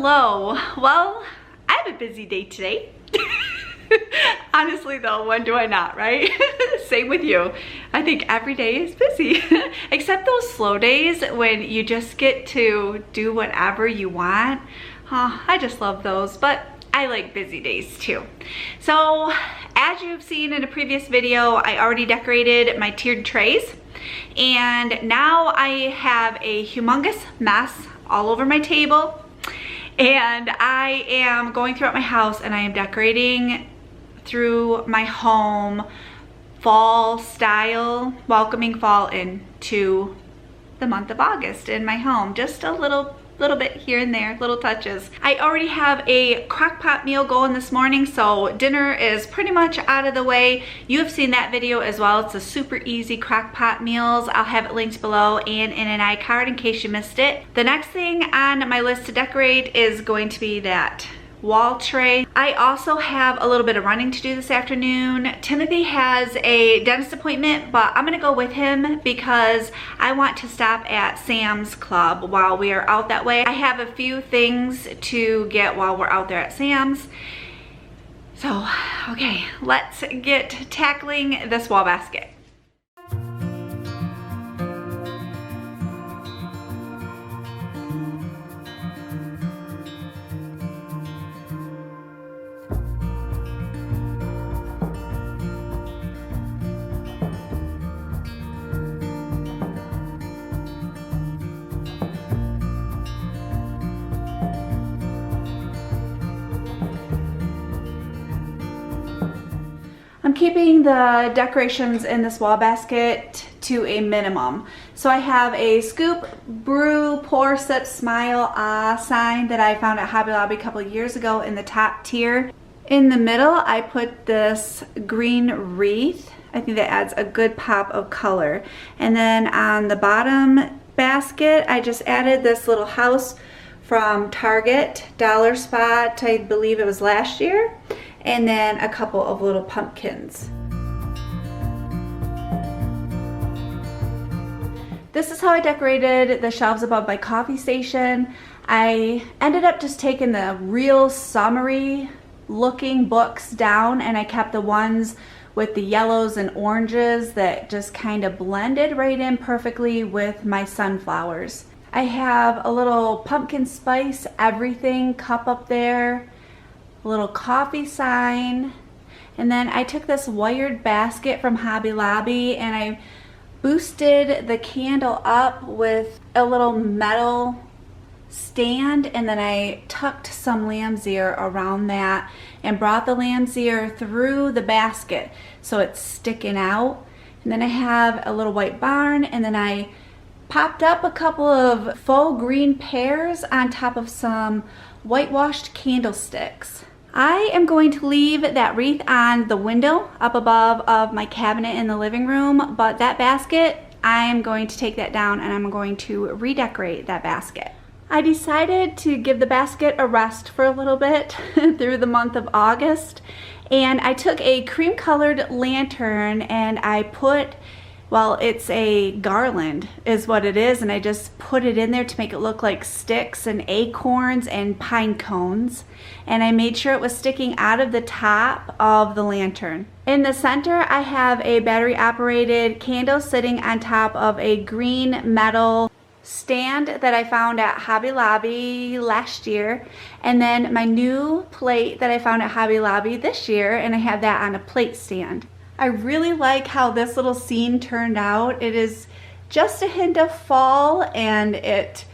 Hello. Well, I have a busy day today. Honestly though, when do I not, right? Same with you. I think every day is busy. Except those slow days when you just get to do whatever you want. Oh, I just love those, but I like busy days too. So, as you've seen in a previous video, I already decorated my tiered trays. And now I have a humongous mess all over my table. And I am going throughout my house and I am decorating through my home fall style, welcoming fall into the month of August in my home. Just a little bit here and there, little touches. I already have a crock pot meal going this morning, so dinner is pretty much out of the way. You have seen that video as well. It's a super easy crock pot meals. I'll have it linked below and in an iCard in case you missed it. The next thing on my list to decorate is going to be that wall tray. I also have a little bit of running to do this afternoon. Timothy has a dentist appointment, but I'm gonna go with him because I want to stop at Sam's Club while we are out that way. I have a few things to get while we're out there at Sam's. So, okay, let's get tackling this wall basket. I'm keeping the decorations in this wall basket to a minimum. So I have a scoop, brew, pour, sip, smile, ah sign that I found at Hobby Lobby a couple of years ago in the top tier. In the middle, I put this green wreath. I think that adds a good pop of color. And then on the bottom basket, I just added this little house from Target, Dollar Spot, I believe it was last year. And then a couple of little pumpkins. This is how I decorated the shelves above my coffee station. I ended up just taking the real summery looking books down, and I kept the ones with the yellows and oranges that just kind of blended right in perfectly with my sunflowers. I have a little pumpkin spice everything cup up there, a little coffee sign, and then I took this wired basket from Hobby Lobby and I boosted the candle up with a little metal stand, and then I tucked some lamb's ear around that and brought the lamb's ear through the basket so it's sticking out. And then I have a little white barn, and then I popped up a couple of faux green pears on top of some whitewashed candlesticks. I am going to leave that wreath on the window up above of my cabinet in the living room, but that basket, I am going to take that down and I'm going to redecorate that basket. I decided to give the basket a rest for a little bit through the month of August, and I took a cream colored lantern and I put, well, it's a garland is what it is, and I just put it in there to make it look like sticks and acorns and pine cones, and I made sure it was sticking out of the top of the lantern. In the center, I have a battery operated candle sitting on top of a green metal stand that I found at Hobby Lobby last year, and then my new plate that I found at Hobby Lobby this year, and I have that on a plate stand. I really like how this little scene turned out. It is just a hint of fall, and it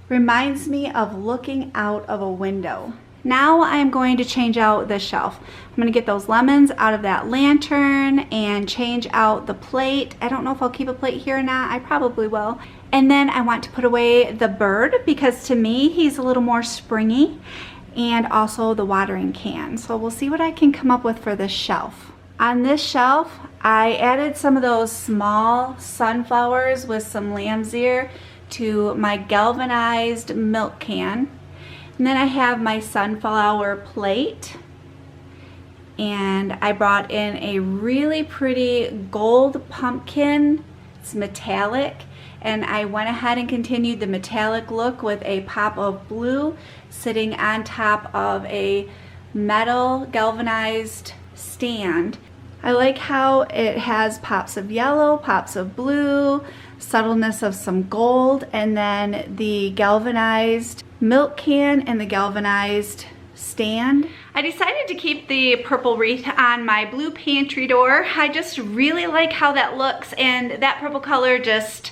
reminds me of looking out of a window. Now I'm going to change out the shelf. I'm going to get those lemons out of that lantern and change out the plate. I don't know if I'll keep a plate here or not. I probably will. And then I want to put away the bird because to me he's a little more springy, and also the watering can. So we'll see what I can come up with for this shelf. On this shelf, I added some of those small sunflowers with some lamb's ear to my galvanized milk can. And then I have my sunflower plate, and I brought in a really pretty gold pumpkin. It's metallic, and I went ahead and continued the metallic look with a pop of blue sitting on top of a metal galvanized stand. I like how it has pops of yellow, pops of blue, subtleness of some gold, and then the galvanized milk can and the galvanized stand. I decided to keep the purple wreath on my blue pantry door. I just really like how that looks, and that purple color just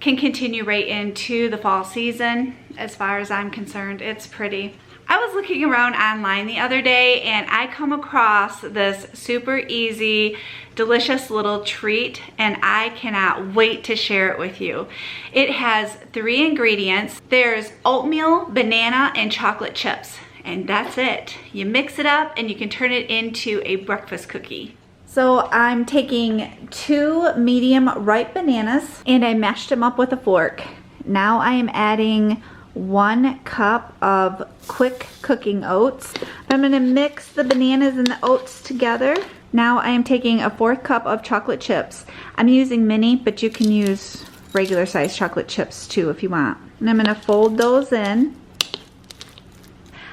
can continue right into the fall season. As far as I'm concerned, it's pretty. I was looking around online the other day and I come across this super easy, delicious little treat, and I cannot wait to share it with you. It has 3 ingredients. There's oatmeal, banana, and chocolate chips, and that's it. You mix it up and you can turn it into a breakfast cookie. So I'm taking 2 medium ripe bananas and I mashed them up with a fork. Now I am adding 1 cup of quick cooking oats. I'm going to mix the bananas and the oats together. Now I am taking a 4th cup of chocolate chips. I'm using mini, but you can use regular size chocolate chips too if you want. And I'm going to fold those in.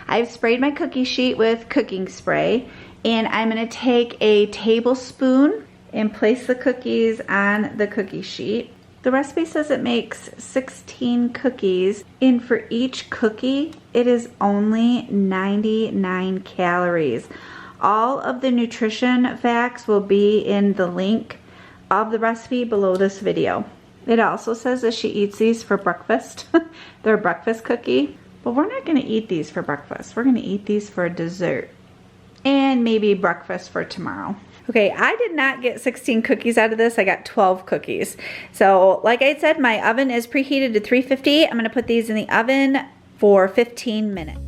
I've sprayed my cookie sheet with cooking spray, and I'm going to take a tablespoon and place the cookies on the cookie sheet. The recipe says it makes 16 cookies, and for each cookie, it is only 99 calories. All of the nutrition facts will be in the link of the recipe below this video. It also says that she eats these for breakfast. They're a breakfast cookie, but we're not going to eat these for breakfast. We're going to eat these for dessert and maybe breakfast for tomorrow. Okay, I did not get 16 cookies out of this. I got 12 cookies. So like I said, my oven is preheated to 350. I'm gonna put these in the oven for 15 minutes.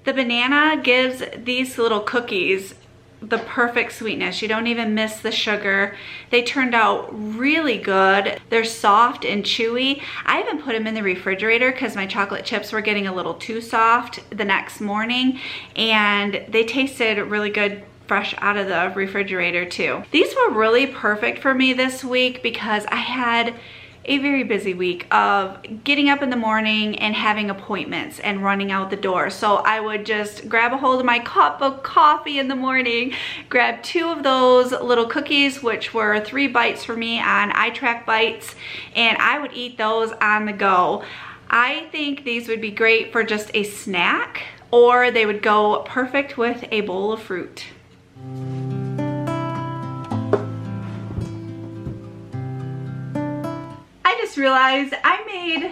The banana gives these little cookies the perfect sweetness. You don't even miss the sugar. They turned out really good. They're soft and chewy. I even put them in the refrigerator because my chocolate chips were getting a little too soft the next morning, and they tasted really good fresh out of the refrigerator too. These were really perfect for me this week because I had a very busy week of getting up in the morning and having appointments and running out the door. So I would just grab a hold of my cup of coffee in the morning, grab 2 of those little cookies, which were 3 bites for me on iTrack Bites, and I would eat those on the go. I think these would be great for just a snack, or they would go perfect with a bowl of fruit. Realized I made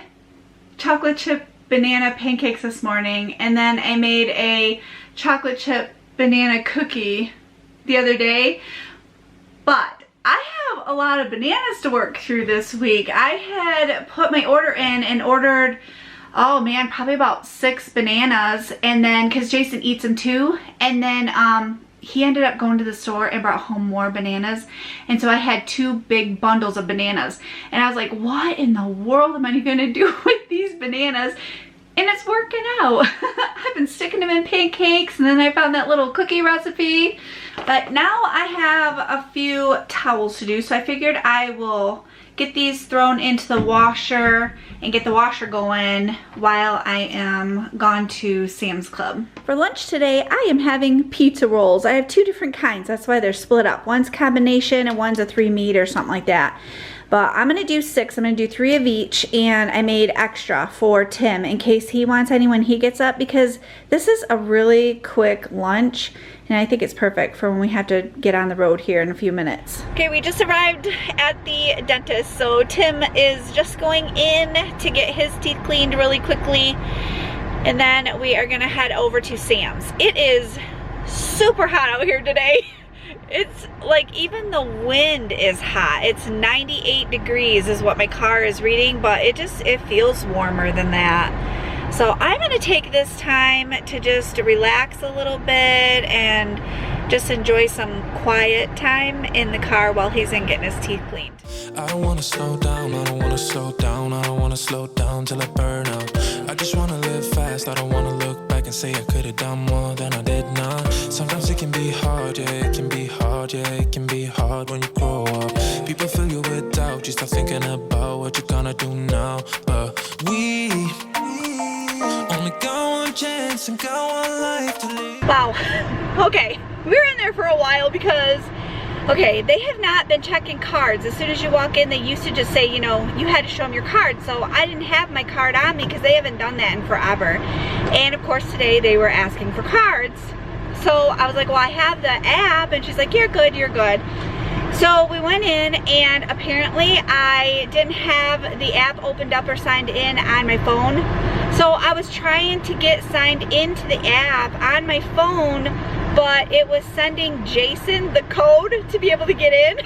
chocolate chip banana pancakes this morning, and then I made a chocolate chip banana cookie the other day, but I have a lot of bananas to work through this week. I had put my order in and ordered, oh man, probably about 6 bananas, and then because Jason eats them too, and then he ended up going to the store and brought home more bananas, and so I had 2 big bundles of bananas, and I was like, what in the world am I gonna do with these bananas? And it's working out. I've been sticking them in pancakes, and then I found that little cookie recipe, but now I have a few towels to do, so I figured I will get these thrown into the washer and get the washer going while I am gone to Sam's Club. For lunch today, I am having pizza rolls. I have 2 different kinds. That's why they're split up. One's combination and one's a 3 meat or something like that. But I'm gonna do 6. I'm gonna do 3 of each, and I made extra for Tim in case he wants any when he gets up, because this is a really quick lunch, and I think it's perfect for when we have to get on the road here in a few minutes. Okay, we just arrived at the dentist, so Tim is just going in to get his teeth cleaned really quickly, and then we are gonna head over to Sam's. It is super hot out here today. It's like even the wind is hot. It's 98 degrees is what my car is reading, but it feels warmer than that. So I'm gonna take this time to just relax a little bit and just enjoy some quiet time in the car while he's in getting his teeth cleaned. I don't wanna slow down, I don't wanna slow down, I don't wanna slow down till I burn out. I just wanna live fast, I don't wanna look back and say I could've done more than I did not. Sometimes it can be hard, yeah, it can be hard, yeah, it can be hard when you grow up. People feel out. You start thinking about what you're gonna do now. But we only got one chance and got one life to live. Wow. Okay, we were in there for a while because, okay, they have not been checking cards. As soon as you walk in, they used to just say, you know, you had to show them your card. So I didn't have my card on me because they haven't done that in forever. And of course today they were asking for cards. So I was like, well, I have the app. And she's like, you're good, you're good. So we went in, and apparently I didn't have the app opened up or signed in on my phone. So I was trying to get signed into the app on my phone, but it was sending Jason the code to be able to get in.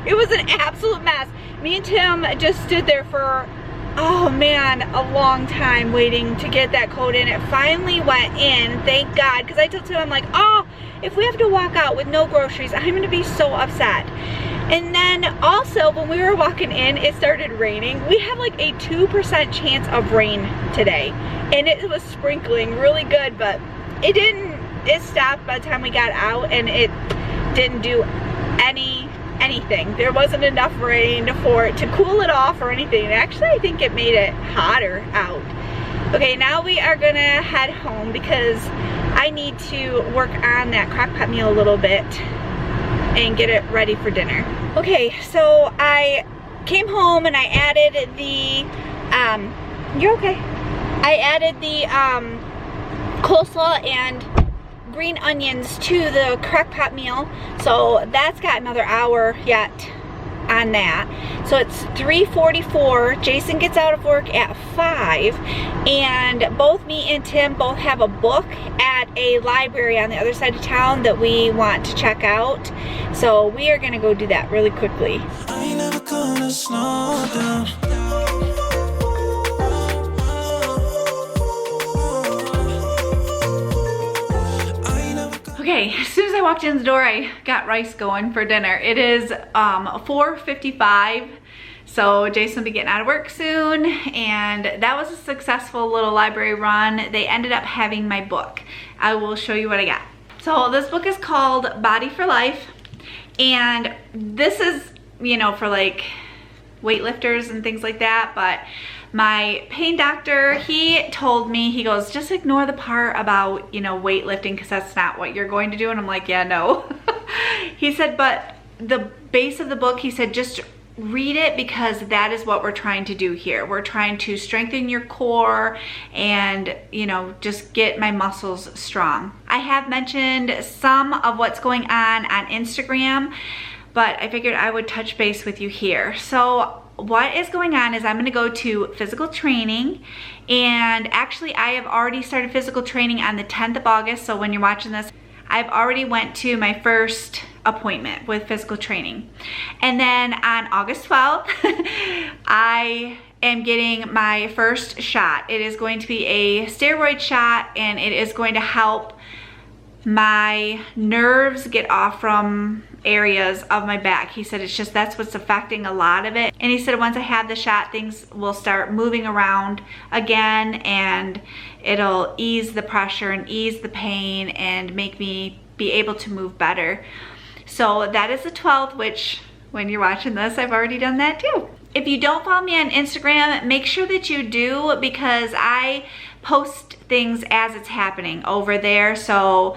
It was an absolute mess. Me and Tim just stood there for, oh man, a long time waiting to get that code in. It finally went in, thank God, because I told Tim, I'm like, oh, if we have to walk out with no groceries, I'm gonna be so upset. And then also when we were walking in, it started raining. We have like a 2% chance of rain today, and it was sprinkling really good, but it stopped by the time we got out, and it didn't do anything. There wasn't enough rain for it to cool it off or anything. Actually, I think it made it hotter out. Okay, now we are gonna head home because I need to work on that crock pot meal a little bit and get it ready for dinner. Okay, so I came home and I added the, you're okay. I added the coleslaw and green onions to the crock pot meal. So that's got another hour yet on that. So it's 3:44. Jason gets out of work at 5, and both me and Tim both have a book at a library on the other side of town that we want to check out. So we are gonna go do that really quickly. I ain't never gonna slow down. Okay, as soon as I walked in the door, I got rice going for dinner. It is 4:55, so Jason will be getting out of work soon, and that was a successful little library run. They ended up having my book. I will show you what I got. So this book is called Body for Life, and this is, you know, for like weightlifters and things like that, but my pain doctor, he told me, he goes, just ignore the part about, you know, weightlifting, because that's not what you're going to do. And I'm like, yeah, no. He said, but the base of the book, he said, just read it, because that is what we're trying to do here. We're trying to strengthen your core and, you know, just get my muscles strong. I have mentioned some of what's going on Instagram, but I figured I would touch base with you here. So what is going on is I'm going to go to physical training, and actually I have already started physical training on the 10th of August. So when you're watching this, I've already went to my first appointment with physical training. And then on August 12th, I am getting my first shot. It is going to be a steroid shot, and it is going to help my nerves get off from areas of my back. He said it's just, that's what's affecting a lot of it. And he said once I have the shot, things will start moving around again, and it'll ease the pressure and ease the pain and make me be able to move better. So that is the 12th, which when you're watching this, I've already done that too. If you don't follow me on Instagram, make sure that you do, because I post things as it's happening over there. So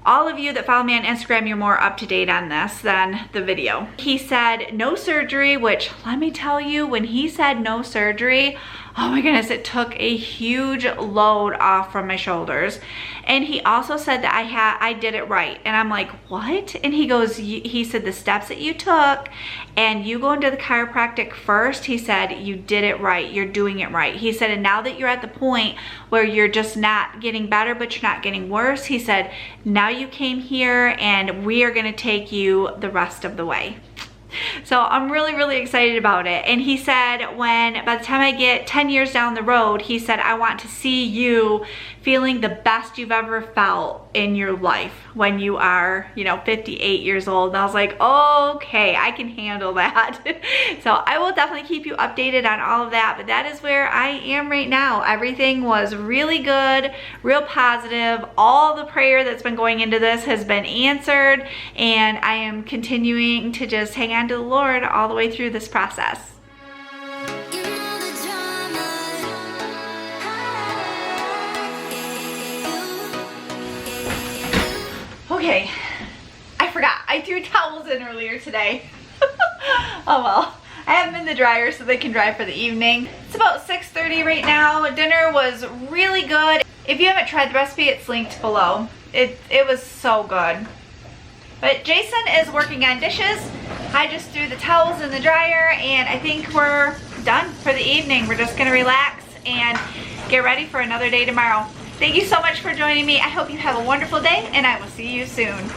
all of you that follow me on Instagram, you're more up to date on this than the video. He said no surgery, which let me tell you, when he said no surgery, oh my goodness, it took a huge load off from my shoulders. And he also said that I did it right. And I'm like, what? And he goes, he said the steps that you took and you going to the chiropractic first, he said, you did it right. You're doing it right. He said, and now that you're at the point where you're just not getting better, but you're not getting worse, he said, now you came here and we are gonna take you the rest of the way. So I'm really, really excited about it. And he said by the time I get 10 years down the road, he said, I want to see you feeling the best you've ever felt in your life when you are, you know, 58 years old. And I was like, okay, I can handle that. So I will definitely keep you updated on all of that, but that is where I am right now. Everything was really good, real positive. All the prayer that's been going into this has been answered, and I am continuing to just hang on to the Lord all the way through this process. Okay, I forgot. I threw towels in earlier today. Oh well. I have them in the dryer so they can dry for the evening. It's about 6:30 right now. Dinner was really good. If you haven't tried the recipe, it's linked below. It was so good. But Jason is working on dishes. I just threw the towels in the dryer, and I think we're done for the evening. We're just gonna relax and get ready for another day tomorrow. Thank you so much for joining me. I hope you have a wonderful day, and I will see you soon.